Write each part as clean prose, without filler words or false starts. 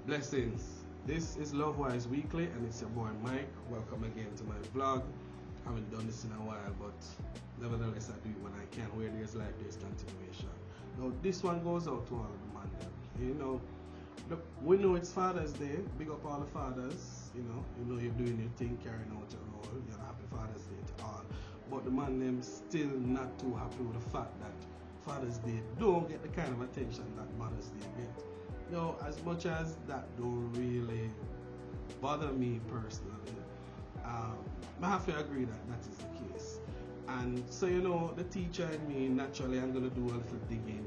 Blessings. This is Lovewise Weekly and it's your boy Mike. Welcome again to my vlog. Haven't done this in a while, but nevertheless I do it when I can. Where there's life, there's continuation. Now this one goes out to all of the man them. You know, look, we know it's Father's Day. Big up all the fathers. You know you're doing your thing, carrying out your role. You're happy Father's Day to all. But the man them still not too happy with the fact that Father's Day don't get the kind of attention that Mother's Day get. You know, as much as that don't really bother me personally, I have to agree that that is the case. And so, you know, the teacher in me, naturally, I'm going to do a little digging,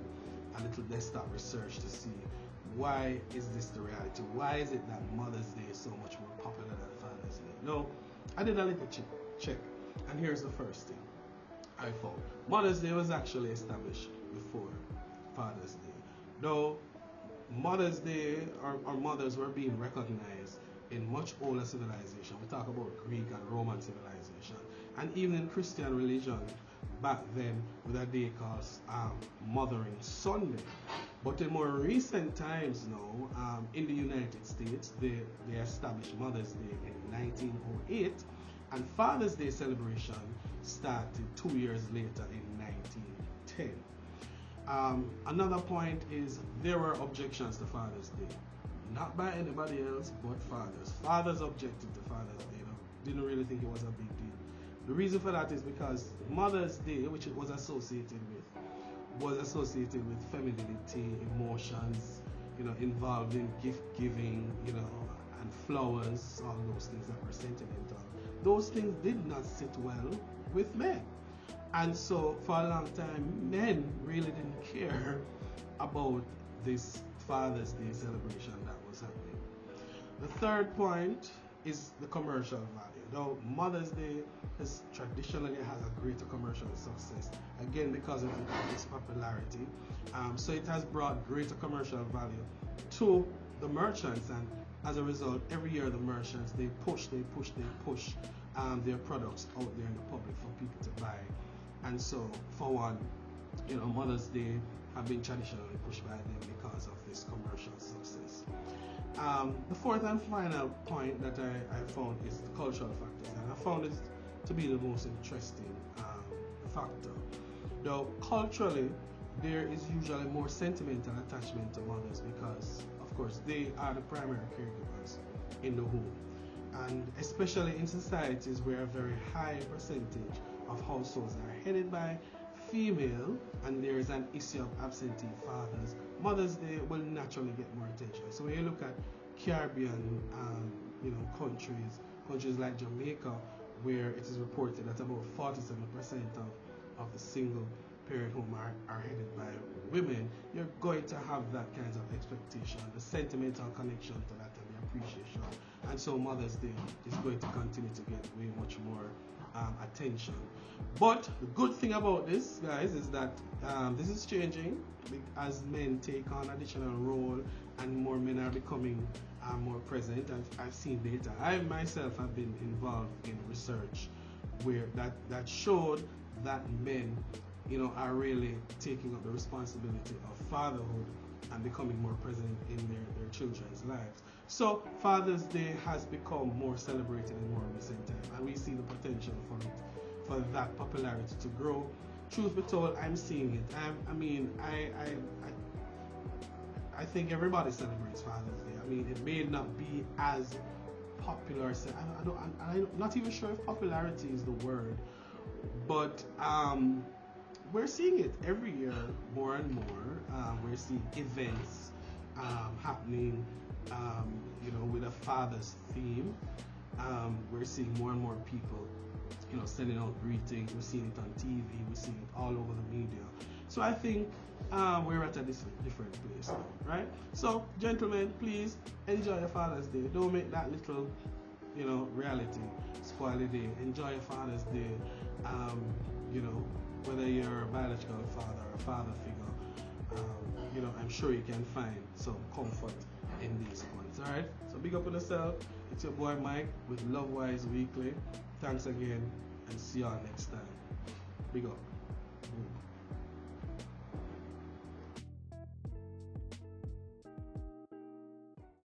a little desktop research to see why is this the reality? Why is it that Mother's Day is so much more popular than Father's Day? No, I did a little check, and here's the first thing I found. Mother's Day was actually established before Father's Day. Though Mother's Day or mothers were being recognized in much older civilization. We talk about Greek and Roman civilization, and even in Christian religion back then with a day called Mothering Sunday. But in more recent times now, in the United States, they established Mother's Day in 1908, and Father's Day celebration started 2 years later in 1910. Another point is there were objections to Father's Day, not by anybody else but fathers. Fathers objected to Father's Day, didn't really think it was a big deal. The reason for that is because Mother's Day, which it was associated with femininity, emotions, involved in gift giving, and flowers, all those things that were sentimental. Those things did not sit well with men. And so for a long time, men really didn't care about this Father's Day celebration that was happening. The third point is the commercial value. Now, Mother's Day traditionally has a greater commercial success, again because of its popularity. So it has brought greater commercial value to the merchants, and as a result, every year the merchants, they push their products out there in the public for people to buy. And so, for one, Mother's Day have been traditionally pushed by them because of this commercial success. The fourth and final point that I found is the cultural factors, and I found it to be the most interesting factor. Though culturally, there is usually more sentimental attachment to mothers because, of course, they are the primary caregivers in the home. And especially in societies where a very high percentage of households are headed by female and there is an issue of absentee fathers, Mother's Day will naturally get more attention. So when you look at Caribbean countries like Jamaica, where it is reported that about 47% of the single parent home are headed by women, you're going to have that kind of expectation, the sentimental connection to that and the appreciation. And so Mother's Day is going to continue to get way much more attention. But the good thing about this, guys, is that this is changing as men take on additional role and more men are becoming more present. And I've seen data. I myself have been involved in research where that showed that men are really taking up the responsibility of fatherhood and becoming more present in their children's lives. So Father's Day has become more celebrated in more recent time, and we see the potential for that popularity to grow. Truth be told, I'm seeing it. I think everybody celebrates Father's Day. I mean, it may not be as popular. I'm not even sure if popularity is the word, but we're seeing it every year more and more. We're seeing events happening, with a father's theme. We're seeing more and more people, sending out greetings. We're seeing it on TV. We're seeing it all over the media. So I think we're at a different place now, right? So, gentlemen, please enjoy your Father's Day. Don't make that little, reality spoil the day. Enjoy your Father's Day. Whether you're a biological father or a father figure, I'm sure you can find some comfort in these points. Alright, so big up on yourself. It's your boy Mike with Lovewise Weekly. Thanks again and see y'all next time. Big up.